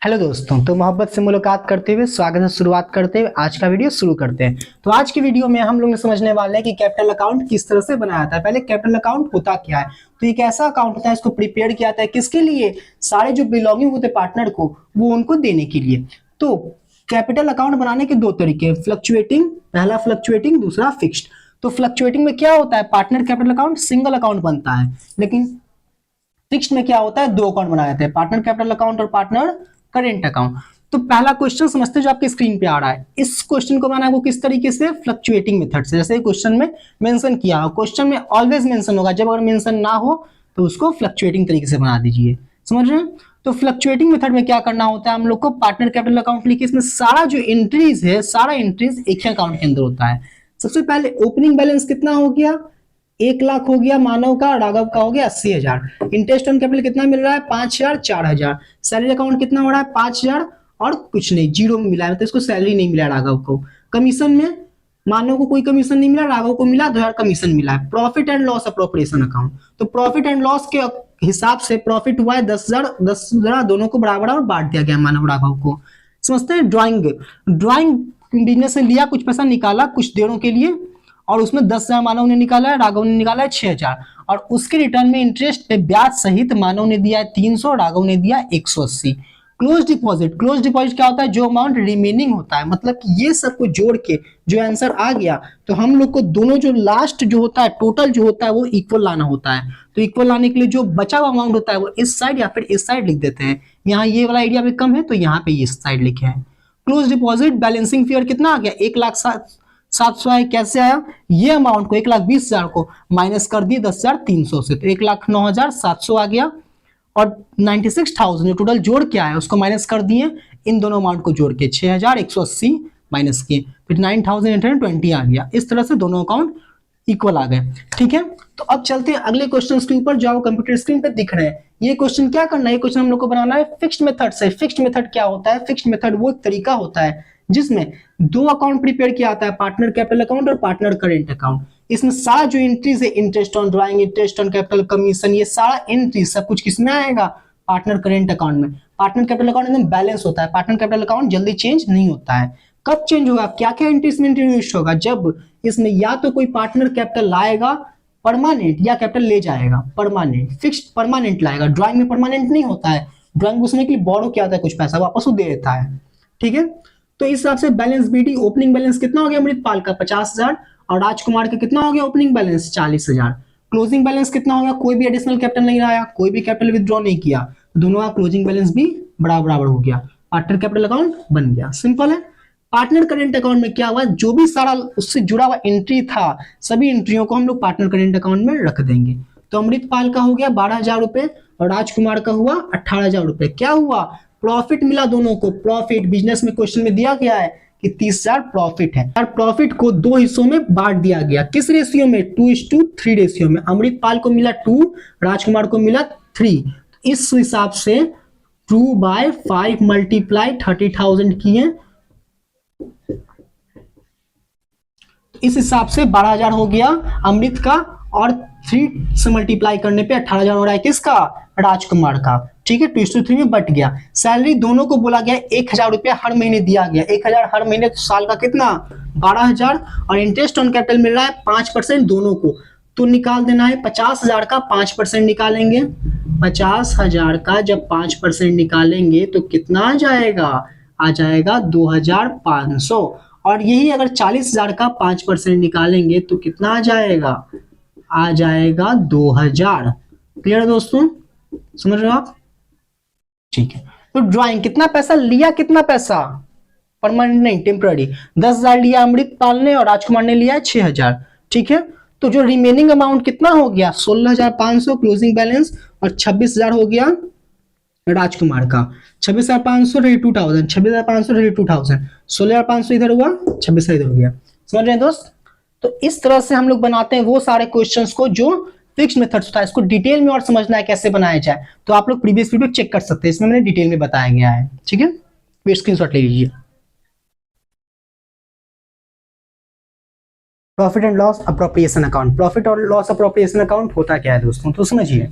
Hello दोस्तों, तो मोहब्बत से मुलाकात करते हुए स्वागत है। शुरुआत करते हुए आज का वीडियो शुरू करते हैं। तो आज की वीडियो में हम लोग समझने वाले हैं कि कैपिटल अकाउंट किस तरह से बनाया जाता है। पहले कैपिटल अकाउंट होता क्या है, तो एक ऐसा अकाउंट होता है, इसको प्रिपेयर किया जाता है किसके लिए, सारे जो बिलोंगिंग होते हैं पार्टनर को, वो उनको देने के लिए। तो कैपिटल अकाउंट बनाने के दो तरीके, फ्लक्चुएटिंग, पहला फ्लक्चुएटिंग, दूसरा फिक्स्ड। तो फ्लक्चुएटिंग में क्या होता है, partner capital account single account बनता है, लेकिन फिक्स्ड में क्या होता है, दो अकाउंट बनाए जाते हैं, पार्टनर कैपिटल अकाउंट और पार्टनर करेंट अकाउंट। तो पहला क्वेश्चन समझते हैं जो आपके स्क्रीन पे आ रहा है। इस क्वेश्चन को बनाना है वो किस तरीके से, फ्लक्चुएटिंग मेथड से। जैसे क्वेश्चन में मेंशन किया हो, क्वेश्चन में ऑलवेज मेंशन होगा, जब अगर मेंशन ना हो तो उसको फ्लक्चुएटिंग तरीके से बना दीजिए। समझ रहे हैं? तो फ्लक्चुएटिंग मेथड में क्या करना होता है, हम लोग को पार्टनर कैपिटल अकाउंट लिखिए, इसमें सारा जो एंट्रीज है, सारा एंट्रीज एक ही अकाउंट के अंदर होता है। सबसे पहले ओपनिंग बैलेंस कितना हो गया, 1 लाख हो गया मानव का, राघव का हो गया 80,000। इंटरेस्ट ऑन कैपिटल कितना मिल रहा है, 5,000, 4,000। सैलरी अकाउंट कितना हो रहा है, 5,000 और कुछ नहीं, जीरो में मिला है, तो इसको सैलरी नहीं मिला राघव को। कमीशन में मानव को कोई कमीशन नहीं मिला, राघव को मिला 2,000 कमीशन मिला है। Profit and loss appropriation account, तो प्रॉफिट एंड लॉस के हिसाब से प्रॉफिट हुआ है 10,000 दोनों को बराबर और बांट दिया गया मानव राघव को। समझते हैं? ड्राइंग बिजनेस से लिया, कुछ पैसा निकाला कुछ देरों के लिए, और उसमें 10,000 मानव ने निकाला है, राघव ने निकाला है 6,000, और उसके रिटर्न में इंटरेस्ट पे ब्याज सहित मानव ने दिया है 300, राघव ने दिया 180। क्लोज डिपॉजिट, क्लोज डिपॉजिट क्या होता है, जो अमाउंट रिमेनिंग होता है, मतलब कि ये सबको जोड़ के जो आंसर आ गया, तो हम लोग को दोनों जो लास्ट जो होता है, टोटल जो होता है वो इक्वल लाना होता है। तो इक्वल लाने के लिए जो बचा हुआ अमाउंट होता है वो इस साइड या फिर इस साइड लिख देते हैं। यहाँ ये वाला एरिया भी कम है तो यहाँ पे इस साइड लिखे हैं। क्लोज डिपॉजिट बैलेंसिंग फिगर कितना आ गया, 1,07,000 है। कैसे आया, ये अमाउंट को 1,20,000 को माइनस कर दिए 10,300 से, तो 1,09,700 आ गया, और 96,000 जो टोटल जोड़ के आया उसको माइनस कर दिए, इन दोनों अमाउंट को जोड़ के 6,180 माइनस किए, फिर 9,820 आ गया। इस तरह से दोनों अकाउंट इक्वल आ गए। ठीक है, तो अब चलते हैं अगले क्वेश्चन के ऊपर जो कंप्यूटर स्क्रीन पे दिख रहे हैं। ये क्वेश्चन क्या करना है, ये क्वेश्चन हम लोग को बनाना है फिक्स्ड मेथड से। फिक्स्ड मेथड क्या होता है, फिक्स्ड मेथड वो एक तरीका होता है जिसमें दो अकाउंट प्रिपेयर किया जाता है, पार्टनर कैपिटल अकाउंट और पार्टनर करेंट अकाउंट। इसमें सारा जो एंट्रीज है, interest on drawing, interest on capital, commission, ये सारा एंट्री सब कुछ किसमें आएगा, पार्टनर करेंट अकाउंट में। पार्टनर कैपिटल अकाउंट एकदम बैलेंस होता है, पार्टनर कैपिटल अकाउंट जल्दी चेंज नहीं होता है। कब चेंज होगा, क्या क्या एंट्रीज में इंट्रोड्यूस होगा, जब इसमें या तो कोई पार्टनर कैपिटल लाएगा परमानेंट, या कैपिटल ले जाएगा परमानेंट, फिक्स्ड परमानेंट लाएगा। ड्राइंग में परमानेंट नहीं होता है, ड्राइंग उसने के लिए बोरो किया था कुछ पैसा, वापस वो दे देता है। ठीक है, तो इस हिसाब से बैलेंस बीडी, ओपनिंग बैलेंस कितना हो गया अमृतपाल का 50,000, और राजकुमार का कितना हो गया ओपनिंग बैलेंस 40,000। क्लोजिंग बैलेंस कितना हो गया, कोई भी एडिशनल कैपिटल नहीं लाया, कोई भी कैपिटल विथड्रॉ नहीं किया, दोनों का क्लोजिंग बैलेंस भी बराबर हो गया, पार्टनर कैपिटल अकाउंट बन गया। सिंपल है। पार्टनर करेंट अकाउंट में क्या हुआ, जो भी सारा उससे जुड़ा हुआ एंट्री था, सभी एंट्रियों को हम लोग पार्टनर करेंट अकाउंट में रख देंगे। तो अमृतपाल का हो गया 12,000 रुपए और राजकुमार का हुआ 18,000 रुपए। क्या हुआ, प्रॉफिट मिला दोनों को। प्रॉफिट बिजनेस में क्वेश्चन में दिया गया है कि 30,000 प्रॉफिट है, और प्रॉफिट को दो हिस्सों में बांट दिया गया। किस रेशियो में, 2:3 रेशियो में। अमृतपाल को मिला 2, राजकुमार को मिला 3। इस हिसाब से 2/5 मल्टीप्लाई 30,000 किए, इस हिसाब से 12,000 हो गया अमृत का, और 3 से मल्टीप्लाई करने पे 18,000 हो रहा है किसका, राजकुमार का। ठीक है, 2:3 में बट गया। सैलरी दोनों को बोला गया 1,000 रुपया हर महीने दिया गया, 1,000 हर महीने, तो साल का कितना 12,000, और इंटरेस्ट ऑन कैपिटल मिल रहा है 5% दोनों को, तो निकाल देना है 50,000 का 5% निकालेंगे। 50,000 का जब 5% निकालेंगे तो कितना आ जाएगा, आ जाएगा 2,500, और यही अगर 40,000 का 5% निकालेंगे तो कितना आ जाएगा, आ जाएगा 2,000। क्लियर है दोस्तों, समझ रहे हो आप? ठीक है, तो ड्राइंग कितना पैसा लिया, कितना पैसा परमानेंट नहीं, टेम्पररी। 10,000 लिया अमृतपाल ने और राजकुमार ने लिया 6,000। ठीक है, तो जो रिमेनिंग अमाउंट कितना हो गया, 16,500 क्लोजिंग बैलेंस, और 26,000 हो गया राजकुमार का। 26,500 2,000, 26,500 2,000, 16,500 इधर हुआ, 26,000 इधर हो गया। समझ रहे हैं दोस्त? तो इस तरह से हम लोग बनाते हैं वो सारे क्वेश्चंस को जो फिक्स्ड मेथड्स होता है। इसको डिटेल में और समझना है कैसे बनाया जाए, तो आप लोग प्रीवियस वीडियो चेक कर सकते हैं, इसमें मैंने डिटेल में बताया गया है। ठीक है, फिर स्क्रीनशॉट ले लीजिए। Profit and loss appropriation account, profit और लॉस अप्रोप्रिएशन अकाउंट होता क्या है दोस्तों, तो समझिए।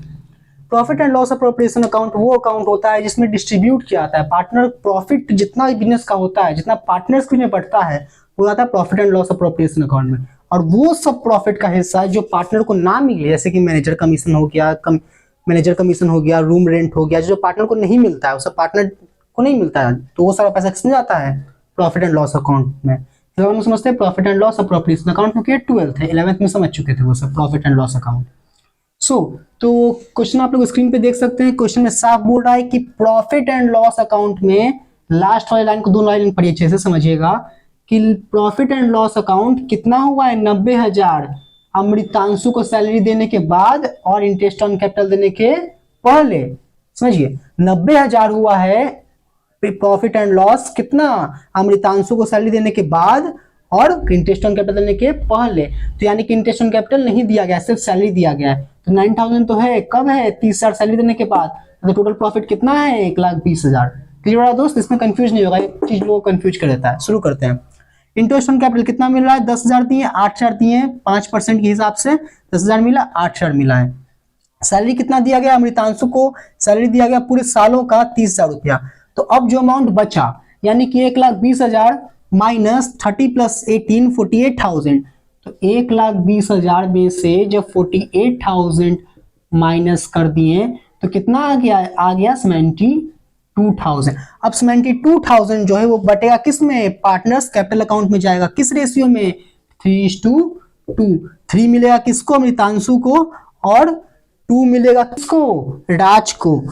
Profit and loss appropriation account वो अकाउंट होता है जिसमें डिस्ट्रीब्यूट किया जाता है पार्टनर प्रॉफिट, जितना भी बिजनेस का होता है, जितना पार्टनर्स के में बढ़ता है वो आता है profit and loss appropriation account में। और वो सब प्रॉफिट का हिस्सा जो पार्टनर को ना मिले, जैसे कि मैनेजर कमीशन हो गया, मैनेजर कमीशन हो गया, रूम रेंट हो गया, जो पार्टनर को नहीं मिलता है, उस पार्टनर को नहीं मिलता है, तो वो सारा पैसा किसमें जाता है? प्रॉफिट एंड लॉस अकाउंट में। तो हम समझते हैं profit and loss appropriation account, क्योंकि 12th है, 11th में समझ चुके थे वो सब प्रॉफिट एंड लॉस अकाउंट। तो क्वेश्चन आप लोग स्क्रीन पे देख सकते हैं। क्वेश्चन में साफ बोल रहा है कि प्रॉफिट एंड लॉस अकाउंट में लास्ट वाली लाइन को, दोनों लाइन पढ़िए अच्छे से समझिएगा कि प्रॉफिट एंड लॉस अकाउंट कितना हुआ है? 90,000 अमृतांशु को सैलरी देने के बाद और इंटरेस्ट ऑन कैपिटल देने के पहले। समझिए 90,000 हुआ है प्रॉफिट एंड लॉस, कितना? अमृतांशु को सैलरी देने के बाद और इंटरेस्ट ऑन कैपिटल देने के पहले। तो यानी कि इंटरेस्ट ऑन कैपिटल नहीं दिया गया, सिर्फ सैलरी दिया गया है। तो 9,000 तो है, कब है? 30,000 सैलरी देने के बाद। तो टोटल प्रॉफिट कितना है? 1,20,000। क्लियर है दोस्त? इसमें कंफ्यूज नहीं होगा, एक चीज लोग कंफ्यूज कर देता है। शुरू करते हैं। इंटरेस्ट ऑन कैपिटल कितना मिल रहा है? 10,000 दिए, 8,000 दिए, 5% के हिसाब से 10,000 मिला, 8,000 मिला है। सैलरी कितना दिया गया? अमृतांशु को सैलरी दिया गया पूरे सालों का 30,000 रुपया। तो अब जो अमाउंट बचा, यानी कि 1,20,000 माइनस 30 प्लस 18 48,000। तो 1,20,000 में से जब 48,000 माइनस कर दिए तो कितना आ गया? आ गया 72,000। अब 72,000 जो है वो बटेगा किस में? पार्टनर्स कैपिटल अकाउंट में जाएगा। किस रेशियो में? 3:2। 3 मिलेगा किसको? अमृतांशु को, और 2 मिलेगा किसको? राज को।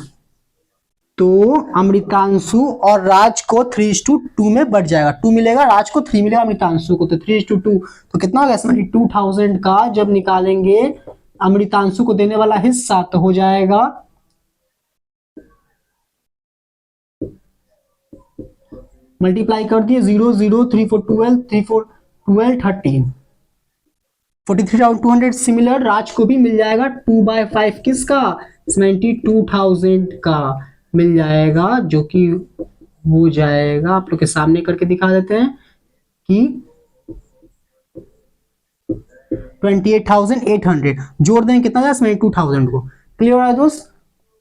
तो अमृतांशु और राज को 3:2 में बढ़ जाएगा। 2 मिलेगा राज को, 3 मिलेगा अमृतांशु को, तो 3:2। तो कितना हो गया? 72,000 का जब निकालेंगे अमृतांशु को देने वाला हिस्सा तो हो जाएगा मल्टीप्लाई कर दिए 0 0 3 4 12 3 4 12 13 43,200। सिमिलर राज को भी मिल जाएगा 2/5 किसका? 72,000 का मिल जाएगा, जो कि हो जाएगा, आप लोग के सामने करके दिखा देते हैं कि 28,800 जोड़ दें कितना है? 72,000 को। क्लियर हो रहा है दोस्त?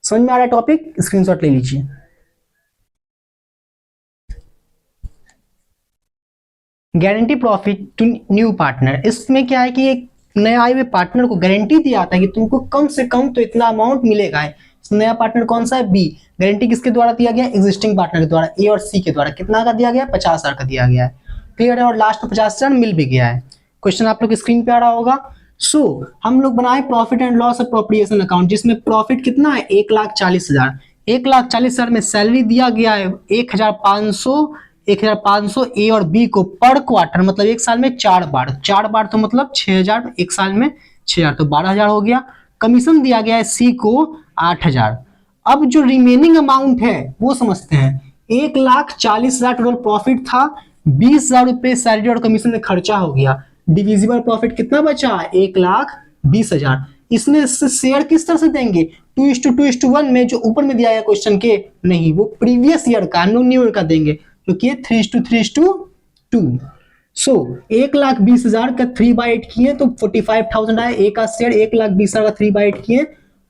समझ में आ रहा है टॉपिक? स्क्रीनशॉट ले लीजिए। Guarantee profit to new partner, इसमें क्या है कि एक नए आए हुए पार्टनर को गारंटी दिया जाता है कि तुमको कम से कम तो इतना अमाउंट मिलेगा। नया पार्टनर कौन सा है? बी। गारंटी किसके द्वारा दिया गया? एग्जिस्टिंग पार्टनर के द्वारा, ए और सी के द्वारा। कितना का दिया गया? 50,000 का दिया गया है। क्लियर है? और लास्ट में 50,000 मिल भी गया है। क्वेश्चन आप लोग स्क्रीन पे आ रहा होगा। हम लोग बनाए profit and loss appropriation account, जिसमें प्रॉफिट कितना है? 1,40,000। 1,40,000 में सैलरी दिया गया है 1,500 ए और बी को पर क्वार्टर, मतलब एक साल में 4 बार तो मतलब 6,000, एक साल में 6,000 तो 12,000 हो गया। कमीशन दिया गया है सी को 8,000। अब जो रिमेनिंग अमाउंट है वो समझते हैं। 1,40,000 टोटल प्रॉफिट था, 20,000 रुपए सैलरी और कमीशन में खर्चा हो गया। डिविजिबल प्रॉफिट कितना बचा? 1,20,000। इसमें से शेयर किस तरह से देंगे? 2:2:1 में, जो ऊपर में दिया है क्वेश्चन के, नहीं, वो प्रीवियस ईयर का, न्यू ईयर का देंगे, क्योंकि 3:3:2। 1,20,000 का 3/8 किए तो 45,000 आए। ए का शेयर 1,20,000 का 3/8 किए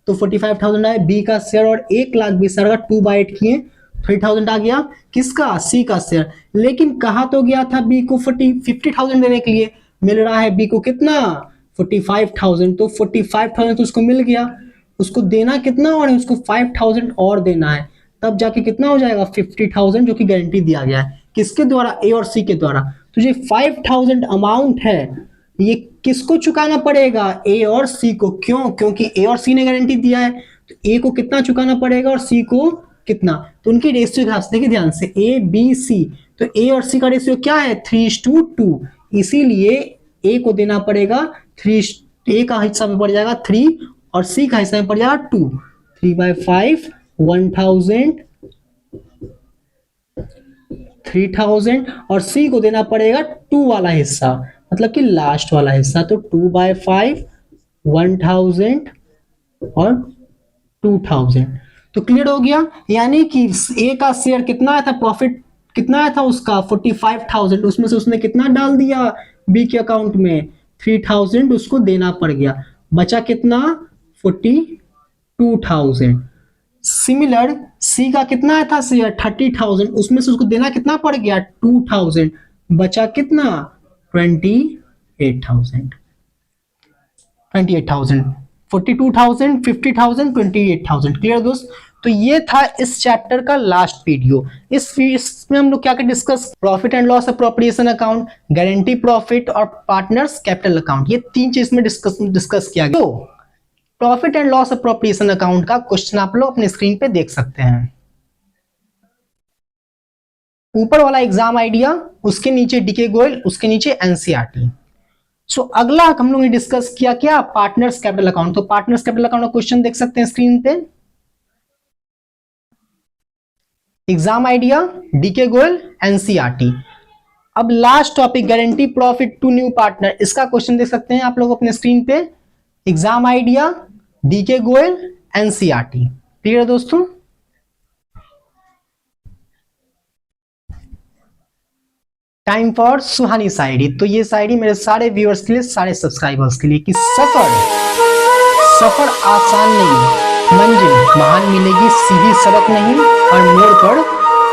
तो 45,000 आए। बी का शेयर और 1,20,000 का 2/8 किए 3,000 आ गया। किसका? सी का शेयर। लेकिन कहा तो गया था बी को 50,000 देने के लिए, मिल रहा है बी को कितना? 45,000। तो 45,000 तो उसको मिल गया, उसको देना कितना और है? उसको 5,000 और देना है, तब जाके कितना हो जाएगा? 50,000, जो कि गारंटी दिया गया है किसके द्वारा? ए और सी के द्वारा। तो ये 5,000 अमाउंट है, ये किसको चुकाना पड़ेगा? ए और सी को। क्यों? क्योंकि ए और सी ने गारंटी दिया है, तो ए को कितना चुकाना पड़ेगा और सी को कितना? तो उनकी रेशियो के हिसाब से देखिए ध्यान से, ए बी सी, तो ए और सी का रेशियो क्या है? 3:2। इसीलिए ए को देना पड़ेगा 3, ए का हिस्सा में पड़ जाएगा 3 और सी का हिस्सा में पड़ जाएगा 2। 3/5 1,000 3,000 और सी को देना पड़ेगा 2 वाला हिस्सा, मतलब कि लास्ट वाला हिस्सा। तो 2/5 1,000 और 2,000। तो क्लियर हो गया। यानी कि ए का शेयर कितना आया था? प्रॉफिट कितना आया था उसका? 45,000। उसमें से उसने कितना डाल दिया बी के अकाउंट में? 3,000 उसको देना पड़ गया। बचा कितना? 45,000। 2000। सिमिलर सी का कितना आया था शेयर 30,000, उसमें से उसको देना कितना पड़ गया 2000, बचा कितना 28,000। 42,000 50,000 28,000। क्लियर दोस्त। तो ये था इस चैप्टर का लास्ट वीडियो। इसमें हम लोग क्या क्या discuss, profit and loss appropriation account, guarantee profit और पार्टनर्स कैपिटल अकाउंट, ये 3 चीज में डिस्कस किया गया। तो profit and loss appropriation account का क्वेश्चन आप लोग अपने स्क्रीन पे देख सकते हैं। ऊपर वाला एग्जाम आइडिया, उसके नीचे डीके गोयल, उसके नीचे एनसीईआरटी। सो अगला हम लोग ने डिस्कस किया क्या, पार्टनर्स कैपिटल अकाउंट। तो पार्टनर्स कैपिटल अकाउंट का क्वेश्चन देख सकते हैं स्क्रीन पे। Exam idea, DK Goyal, NCERT. अब last topic guarantee profit to new partner, इसका क्वेश्चन देख सकते हैं आप लोग अपने स्क्रीन पे। Exam idea, DK Goyal, NCERT. Clear है दोस्तों। टाइम फॉर सुहानी शायरी। तो ये शायरी मेरे सारे व्यूअर्स के लिए, सारे सब्सक्राइबर्स के लिए कि सफर आसान नहीं, मंजिल महान मिलेगी, सीधी सड़क नहीं और मोड़ पर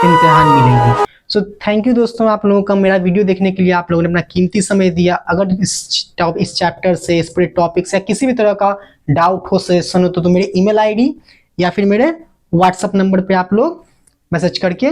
इम्तिहान मिलेगी। सो थैंक यू दोस्तों, आप लोगों का मेरा वीडियो देखने के लिए, आप लोगों ने अपना कीमती समय दिया। अगर इस चैप्टर से, इस पूरे टॉपिक से किसी भी तरह का डाउट हो, सजेशन हो तो मेरे ईमेल आईडी या फिर मेरे व्हाट्सएप नंबर पे आप लोग मैसेज करके